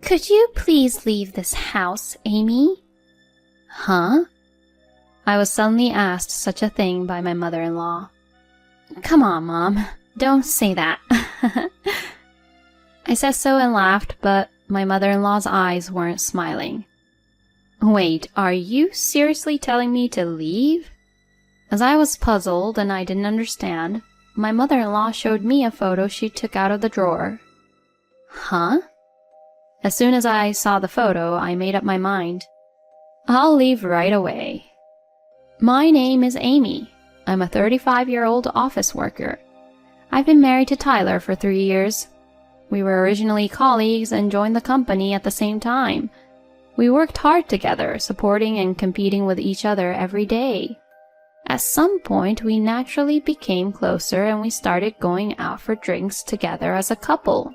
Could you please leave this house, Amy? Huh? I was suddenly asked such a thing by my mother-in-law. Come on, Mom. Don't say that. I said so and laughed, but my mother-in-law's eyes weren't smiling. Wait, are you seriously telling me to leave? As I was puzzled and I didn't understand, my mother-in-law showed me a photo she took out of the drawer. Huh? As soon as I saw the photo, I made up my mind. I'll leave right away. My name is Amy. I'm a 35-year-old office worker. I've been married to Tyler for 3 years. We were originally colleagues and joined the company at the same time. We worked hard together, supporting and competing with each other every day. At some point, we naturally became closer and we started going out for drinks together as a couple.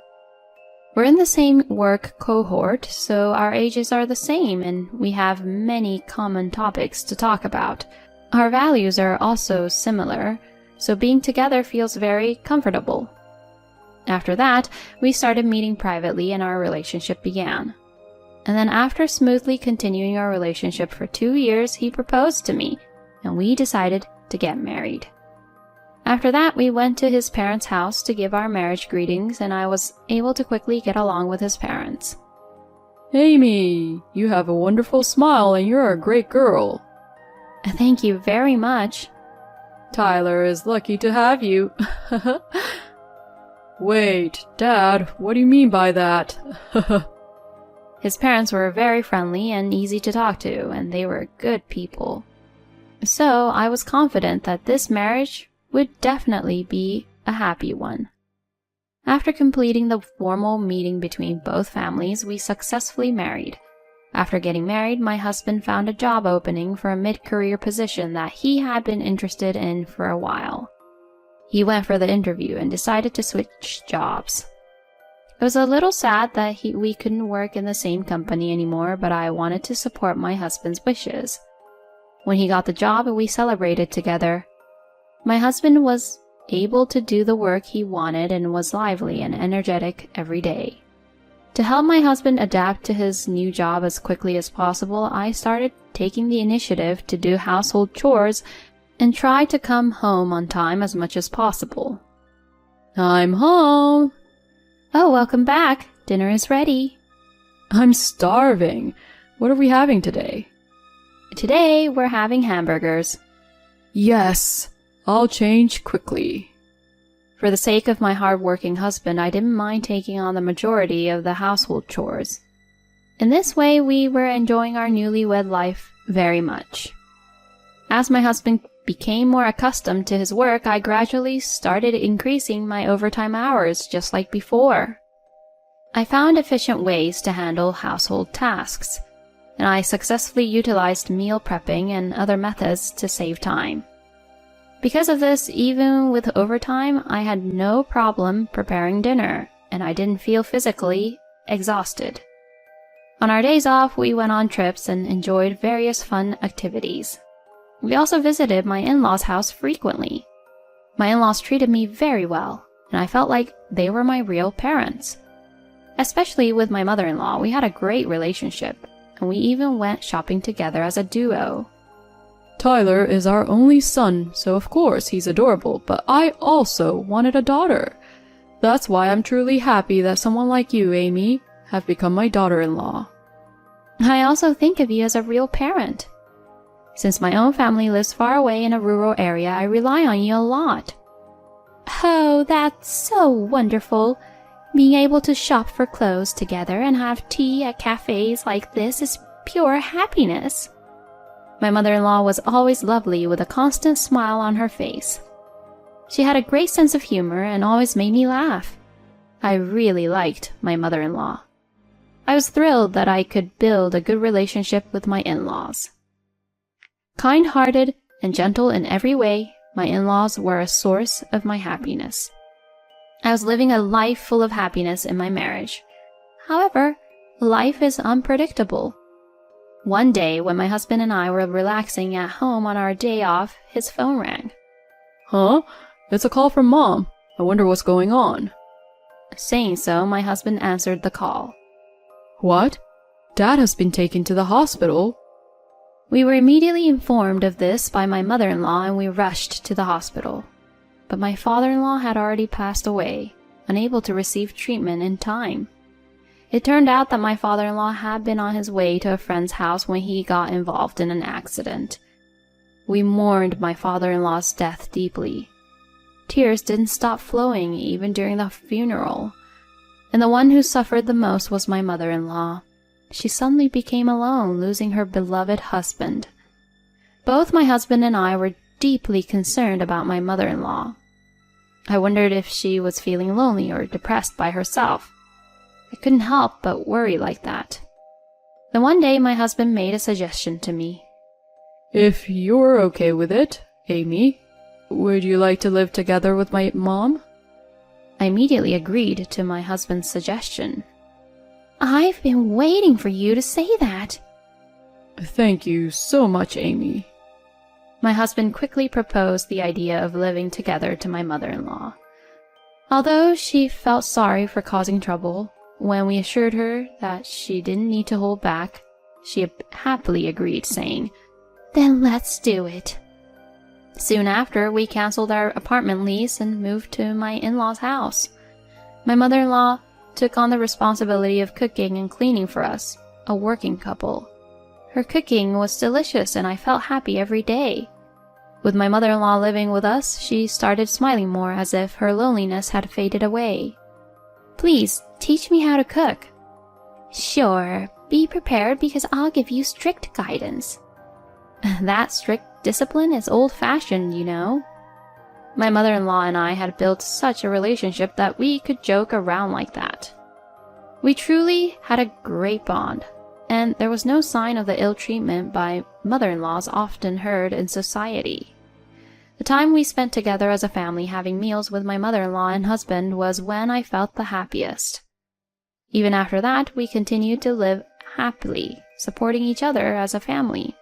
We're in the same work cohort, so our ages are the same and we have many common topics to talk about. Our values are also similar, so being together feels very comfortable. After that, we started meeting privately and our relationship began. And then after smoothly continuing our relationship for 2 years, he proposed to me, and we decided to get married. After that, we went to his parents' house to give our marriage greetings, and I was able to quickly get along with his parents. Amy, you have a wonderful smile and you're a great girl. Thank you very much. Tyler is lucky to have you. Wait, Dad, what do you mean by that? His parents were very friendly and easy to talk to, and they were good people. So I was confident that this marriage would definitely be a happy one. After completing the formal meeting between both families, we successfully married. After getting married, my husband found a job opening for a mid-career position that he had been interested in for a while. He went for the interview and decided to switch jobs. It was a little sad that we couldn't work in the same company anymore, but I wanted to support my husband's wishes. When he got the job, we celebrated together. My husband was able to do the work he wanted and was lively and energetic every day. To help my husband adapt to his new job as quickly as possible, I started taking the initiative to do household chores and try to come home on time as much as possible. I'm home. Oh, welcome back. Dinner is ready. I'm starving. What are we having today? Today, we're having hamburgers. Yes, I'll change quickly. For the sake of my hard-working husband, I didn't mind taking on the majority of the household chores. In this way, we were enjoying our newlywed life very much. As my husband became more accustomed to his work, I gradually started increasing my overtime hours just like before. I found efficient ways to handle household tasks, and I successfully utilized meal prepping and other methods to save time. Because of this, even with overtime, I had no problem preparing dinner, and I didn't feel physically exhausted. On our days off, we went on trips and enjoyed various fun activities. We also visited my in-laws' house frequently. My in-laws treated me very well, and I felt like they were my real parents. Especially with my mother-in-law, we had a great relationship, and we even went shopping together as a duo. Tyler is our only son, so of course he's adorable, but I also wanted a daughter. That's why I'm truly happy that someone like you, Amy, have become my daughter-in-law. I also think of you as a real parent. Since my own family lives far away in a rural area, I rely on you a lot. Oh, that's so wonderful. Being able to shop for clothes together and have tea at cafes like this is pure happiness. My mother-in-law was always lovely with a constant smile on her face. She had a great sense of humor and always made me laugh. I really liked my mother-in-law. I was thrilled that I could build a good relationship with my in-laws. Kind-hearted and gentle in every way, my in-laws were a source of my happiness. I was living a life full of happiness in my marriage. However, life is unpredictable. One day, when my husband and I were relaxing at home on our day off, his phone rang. Huh? It's a call from Mom. I wonder what's going on. Saying so, my husband answered the call. What? Dad has been taken to the hospital? We were immediately informed of this by my mother-in-law and we rushed to the hospital. But my father-in-law had already passed away, unable to receive treatment in time. It turned out that my father-in-law had been on his way to a friend's house when he got involved in an accident. We mourned my father-in-law's death deeply. Tears didn't stop flowing even during the funeral. And the one who suffered the most was my mother-in-law. She suddenly became alone, losing her beloved husband. Both my husband and I were deeply concerned about my mother-in-law. I wondered if she was feeling lonely or depressed by herself. I couldn't help but worry like that. Then one day my husband made a suggestion to me. If you're okay with it, Amy, would you like to live together with my mom? I immediately agreed to my husband's suggestion. I've been waiting for you to say that. Thank you so much, Amy. My husband quickly proposed the idea of living together to my mother-in-law. Although she felt sorry for causing trouble, when we assured her that she didn't need to hold back, she happily agreed, saying, "Then let's do it." Soon after, we canceled our apartment lease and moved to my in-laws' house. My mother-in-law took on the responsibility of cooking and cleaning for us, a working couple. Her cooking was delicious and I felt happy every day. With my mother-in-law living with us, she started smiling more as if her loneliness had faded away. "Please, teach me how to cook." "Sure, be prepared because I'll give you strict guidance." That strict discipline is old-fashioned, you know. My mother-in-law and I had built such a relationship that we could joke around like that. We truly had a great bond, and there was no sign of the ill treatment by mother-in-laws often heard in society. The time we spent together as a family having meals with my mother-in-law and husband was when I felt the happiest. Even after that, we continued to live happily, supporting each other as a family.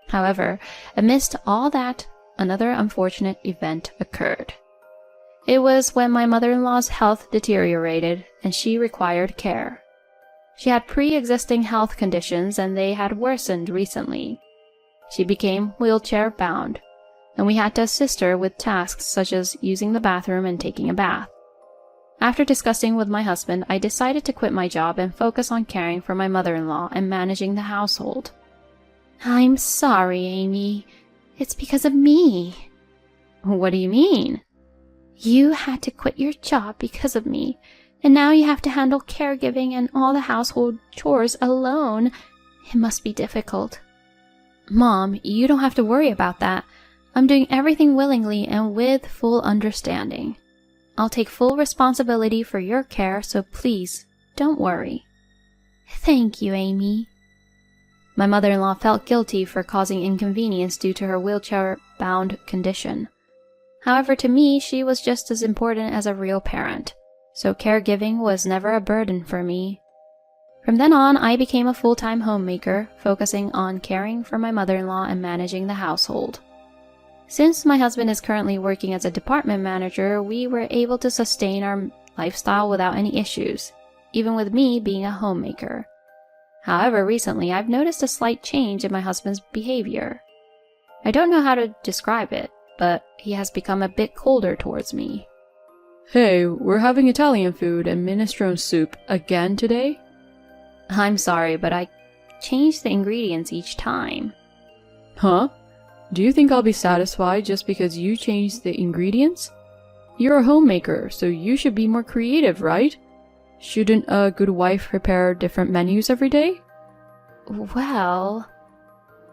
However, amidst all that, another unfortunate event occurred. It was when my mother-in-law's health deteriorated and she required care. She had pre-existing health conditions and they had worsened recently. She became wheelchair-bound, and we had to assist her with tasks such as using the bathroom and taking a bath. After discussing with my husband, I decided to quit my job and focus on caring for my mother-in-law and managing the household. "I'm sorry, Amy. It's because of me." "What do you mean?" "You had to quit your job because of me, and now you have to handle caregiving and all the household chores alone. It must be difficult." "Mom, you don't have to worry about that. I'm doing everything willingly and with full understanding. I'll take full responsibility for your care, so please, don't worry." "Thank you, Amy." My mother-in-law felt guilty for causing inconvenience due to her wheelchair-bound condition. However, to me, she was just as important as a real parent, so caregiving was never a burden for me. From then on, I became a full-time homemaker, focusing on caring for my mother-in-law and managing the household. Since my husband is currently working as a department manager, we were able to sustain our lifestyle without any issues, even with me being a homemaker. However, recently I've noticed a slight change in my husband's behavior. I don't know how to describe it, but he has become a bit colder towards me. "Hey, we're having Italian food and minestrone soup again today?" "I'm sorry, but I change the ingredients each time." "Huh? Do you think I'll be satisfied just because you changed the ingredients? You're a homemaker, so you should be more creative, right? Shouldn't a good wife prepare different menus every day?" "Well..."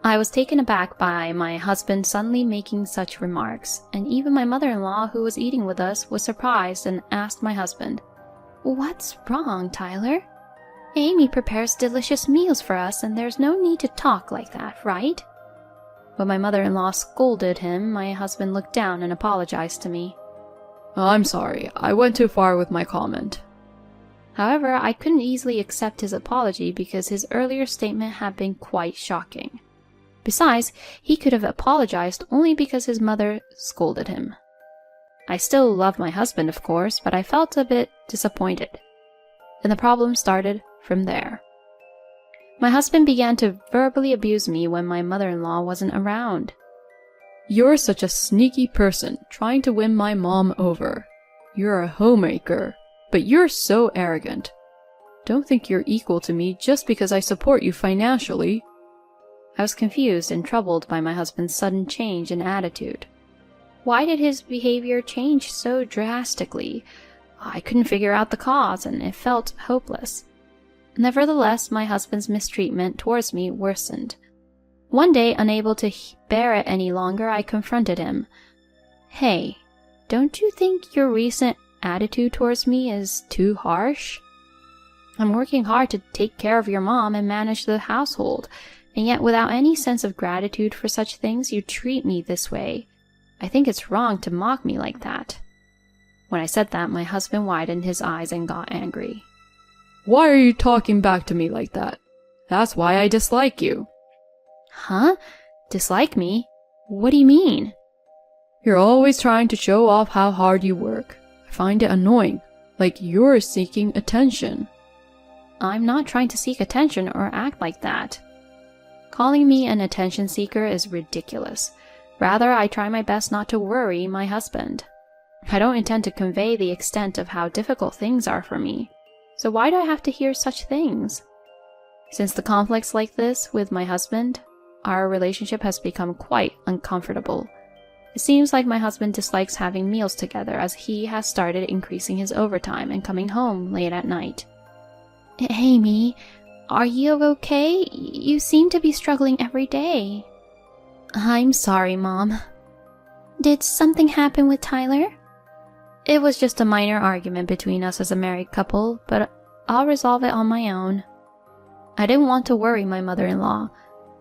I was taken aback by my husband suddenly making such remarks, and even my mother-in-law, who was eating with us, was surprised and asked my husband, "What's wrong, Tyler? Amy prepares delicious meals for us and there's no need to talk like that, right?" When my mother-in-law scolded him, my husband looked down and apologized to me. "I'm sorry, I went too far with my comment." However, I couldn't easily accept his apology because his earlier statement had been quite shocking. Besides, he could have apologized only because his mother scolded him. I still love my husband, of course, but I felt a bit disappointed. And the problem started from there. My husband began to verbally abuse me when my mother-in-law wasn't around. You're such a sneaky person, trying to win my mom over. You're a homemaker, but you're so arrogant. Don't think you're equal to me just because I support you financially. I was confused and troubled by my husband's sudden change in attitude. Why did his behavior change so drastically? I couldn't figure out the cause, and it felt hopeless. Nevertheless, my husband's mistreatment towards me worsened. One day, unable to bear it any longer, I confronted him. Hey, don't you think your recent attitude towards me is too harsh? I'm working hard to take care of your mom and manage the household, and yet without any sense of gratitude for such things, you treat me this way. I think it's wrong to mock me like that. When I said that, my husband widened his eyes and got angry. Why are you talking back to me like that? That's why I dislike you. Huh? Dislike me? What do you mean? You're always trying to show off how hard you work. I find it annoying, like you're seeking attention. I'm not trying to seek attention or act like that. Calling me an attention seeker is ridiculous. Rather, I try my best not to worry my husband. I don't intend to convey the extent of how difficult things are for me. So why do I have to hear such things? Since the conflicts like this with my husband, our relationship has become quite uncomfortable. It seems like my husband dislikes having meals together, as he has started increasing his overtime and coming home late at night. Amy, are you okay? You seem to be struggling every day. I'm sorry, Mom. Did something happen with Tyler? It was just a minor argument between us as a married couple, but I'll resolve it on my own. I didn't want to worry my mother-in-law.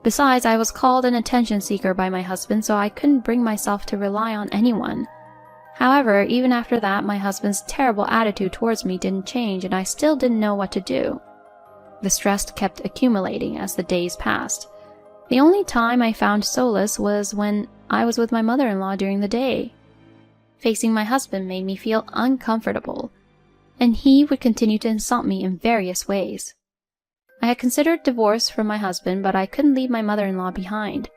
Besides, I was called an attention seeker by my husband, so I couldn't bring myself to rely on anyone. However, even after that, my husband's terrible attitude towards me didn't change, and I still didn't know what to do. The stress kept accumulating as the days passed. The only time I found solace was when I was with my mother-in-law during the day. Facing my husband made me feel uncomfortable, and he would continue to insult me in various ways. I had considered divorce from my husband, but I couldn't leave my mother-in-law behind.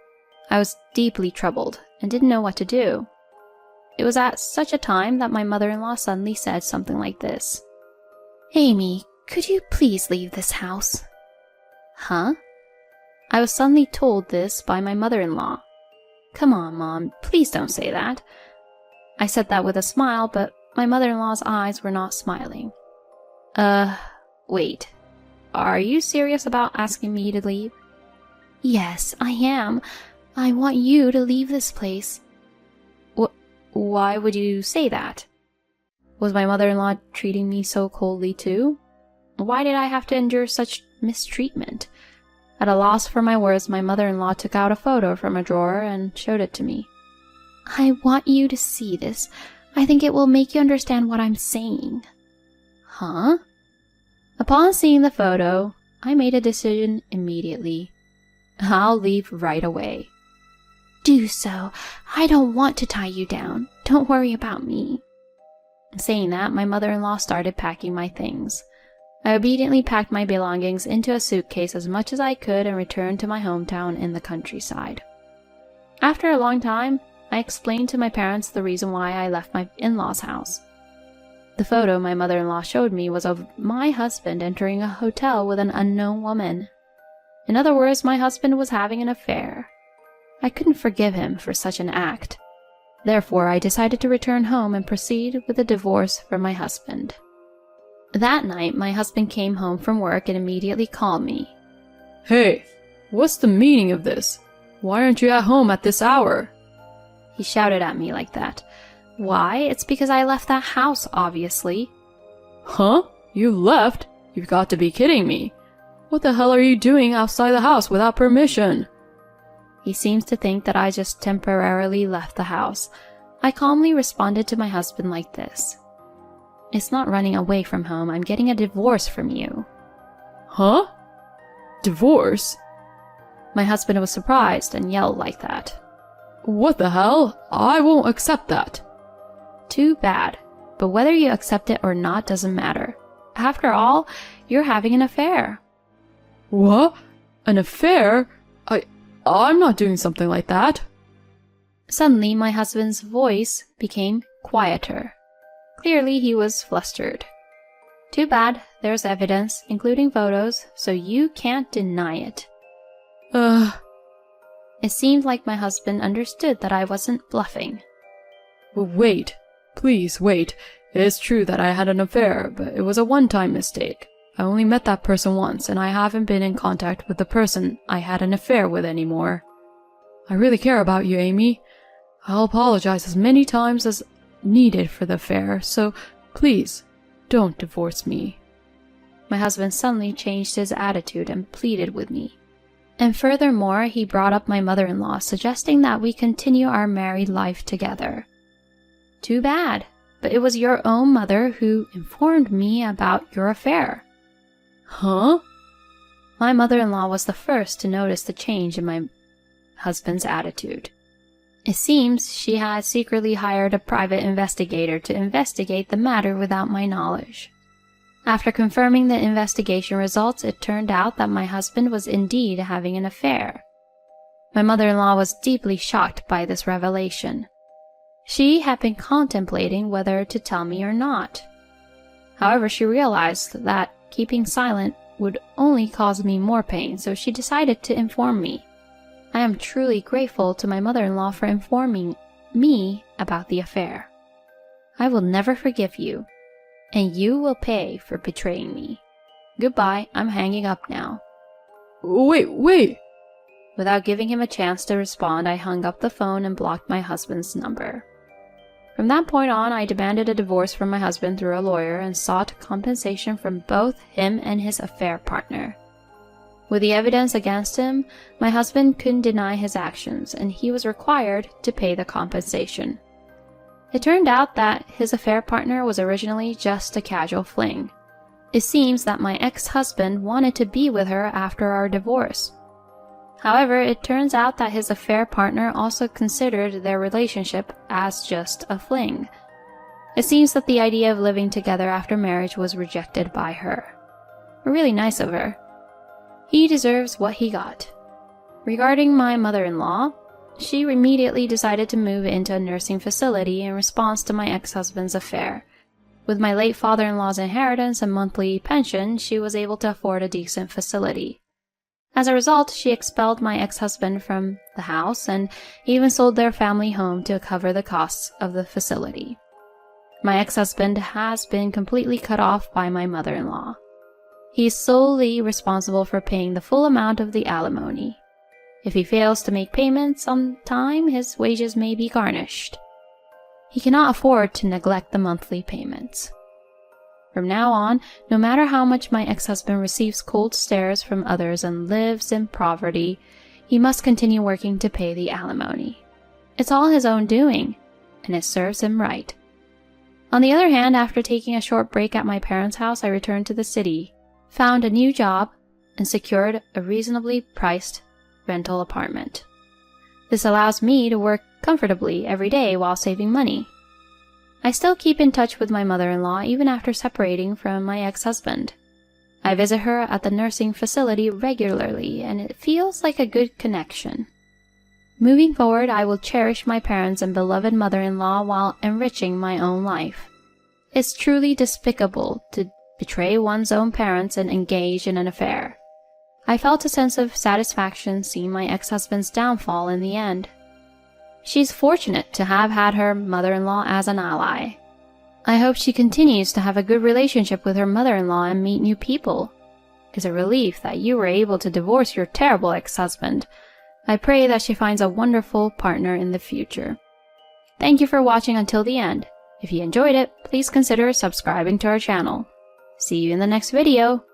I was deeply troubled and didn't know what to do. It was at such a time that my mother-in-law suddenly said something like this. Amy, could you please leave this house? Huh? I was suddenly told this by my mother-in-law. Come on, Mom, please don't say that. I said that with a smile, but my mother-in-law's eyes were not smiling. Wait. Are you serious about asking me to leave? Yes, I am. I want you to leave this place. Why would you say that? Was my mother-in-law treating me so coldly too? Why did I have to endure such mistreatment? At a loss for my words, my mother-in-law took out a photo from a drawer and showed it to me. I want you to see this. I think it will make you understand what I'm saying. Huh? Upon seeing the photo, I made a decision immediately. I'll leave right away. Do so. I don't want to tie you down. Don't worry about me. Saying that, my mother-in-law started packing my things. I obediently packed my belongings into a suitcase as much as I could and returned to my hometown in the countryside. After a long time, I explained to my parents the reason why I left my in-laws' house. The photo my mother-in-law showed me was of my husband entering a hotel with an unknown woman. In other words, my husband was having an affair. I couldn't forgive him for such an act. Therefore, I decided to return home and proceed with a divorce from my husband. That night, my husband came home from work and immediately called me. Hey, what's the meaning of this? Why aren't you at home at this hour? He shouted at me like that. Why? It's because I left that house, obviously. Huh? You left? You've got to be kidding me. What the hell are you doing outside the house without permission? He seems to think that I just temporarily left the house. I calmly responded to my husband like this. It's not running away from home. I'm getting a divorce from you. Huh? Divorce? My husband was surprised and yelled like that. What the hell? I won't accept that. Too bad. But whether you accept it or not doesn't matter. After all, you're having an affair. What? An affair? I'm not doing something like that. Suddenly, my husband's voice became quieter. Clearly, he was flustered. Too bad, there's evidence, including photos, so you can't deny it. It seemed like my husband understood that I wasn't bluffing. Wait. Please, wait. It is true that I had an affair, but it was a one-time mistake. I only met that person once, and I haven't been in contact with the person I had an affair with anymore. I really care about you, Amy. I'll apologize as many times as needed for the affair, so please, don't divorce me. My husband suddenly changed his attitude and pleaded with me. And furthermore, he brought up my mother-in-law, suggesting that we continue our married life together. Too bad, but it was your own mother who informed me about your affair. Huh? My mother-in-law was the first to notice the change in my husband's attitude. It seems she had secretly hired a private investigator to investigate the matter without my knowledge. After confirming the investigation results, it turned out that my husband was indeed having an affair. My mother-in-law was deeply shocked by this revelation. She had been contemplating whether to tell me or not. However, she realized that keeping silent would only cause me more pain, so she decided to inform me. I am truly grateful to my mother-in-law for informing me about the affair. I will never forgive you, and you will pay for betraying me. Goodbye, I'm hanging up now. Wait. Without giving him a chance to respond, I hung up the phone and blocked my husband's number. From that point on, I demanded a divorce from my husband through a lawyer and sought compensation from both him and his affair partner. With the evidence against him, my husband couldn't deny his actions, and he was required to pay the compensation. It turned out that his affair partner was originally just a casual fling. It seems that my ex-husband wanted to be with her after our divorce. However, it turns out that his affair partner also considered their relationship as just a fling. It seems that the idea of living together after marriage was rejected by her. Really nice of her. He deserves what he got. Regarding my mother-in-law, she immediately decided to move into a nursing facility in response to my ex-husband's affair. With my late father-in-law's inheritance and monthly pension, she was able to afford a decent facility. As a result, she expelled my ex-husband from the house and even sold their family home to cover the costs of the facility. My ex-husband has been completely cut off by my mother-in-law. He is solely responsible for paying the full amount of the alimony. If he fails to make payments on time, his wages may be garnished. He cannot afford to neglect the monthly payments. From now on, no matter how much my ex-husband receives cold stares from others and lives in poverty, he must continue working to pay the alimony. It's all his own doing, and it serves him right. On the other hand, after taking a short break at my parents' house, I returned to the city, found a new job, and secured a reasonably priced rental apartment. This allows me to work comfortably every day while saving money. I still keep in touch with my mother-in-law even after separating from my ex-husband. I visit her at the nursing facility regularly, and it feels like a good connection. Moving forward, I will cherish my parents and beloved mother-in-law while enriching my own life. It's truly despicable to betray one's own parents and engage in an affair. I felt a sense of satisfaction seeing my ex-husband's downfall in the end. She's fortunate to have had her mother-in-law as an ally. I hope she continues to have a good relationship with her mother-in-law and meet new people. It's a relief that you were able to divorce your terrible ex-husband. I pray that she finds a wonderful partner in the future. Thank you for watching until the end. If you enjoyed it, please consider subscribing to our channel. See you in the next video.